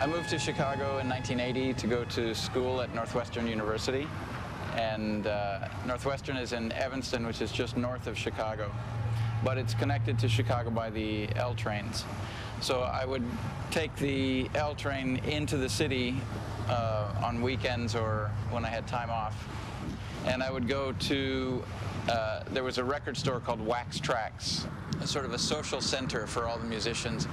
I moved to Chicago in 1980 to go to school at Northwestern University. And Northwestern is in Evanston, which is just north of Chicago. But it's connected to Chicago by the L trains. So I would take the L train into the city on weekends or when I had time off. And I would go to, there was a record store called Wax Trax, sort of a social center for all the musicians.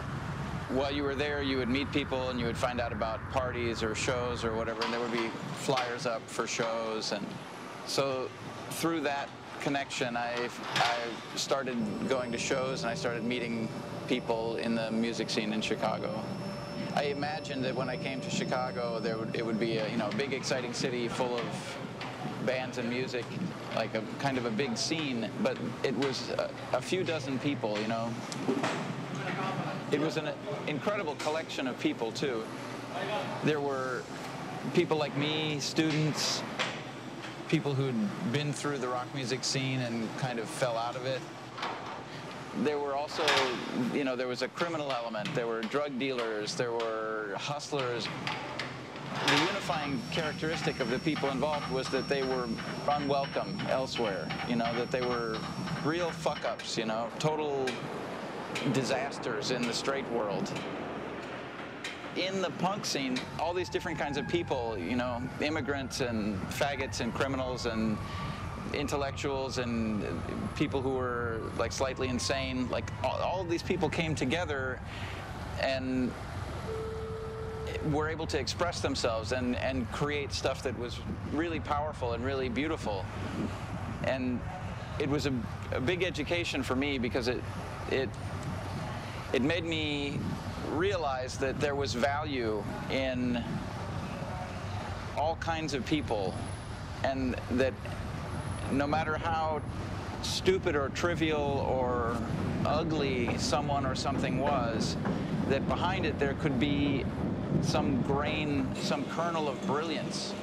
While you were there, you would meet people and you would find out about parties or shows or whatever, and there would be flyers up for shows. And so through that connection, I started going to shows and I started meeting people in the music scene in Chicago. I imagined that when I came to Chicago, it would be a big, exciting city full of bands and music, like a kind of a big scene, but it was a few dozen people, It was an incredible collection of people, too. There were people like me, students, people who'd been through the rock music scene and kind of fell out of it. There were also, there was a criminal element. There were drug dealers. There were hustlers. The unifying characteristic of the people involved was that they were unwelcome elsewhere, that they were real fuck-ups, total disasters in the straight world. In the punk scene, all these different kinds of people, immigrants and faggots and criminals and intellectuals and people who were like slightly insane, like all of these people came together and were able to express themselves and create stuff that was really powerful and really beautiful. And it was a big education for me because it made me realize that there was value in all kinds of people, and that no matter how stupid or trivial or ugly someone or something was, that behind it there could be some grain, some kernel of brilliance,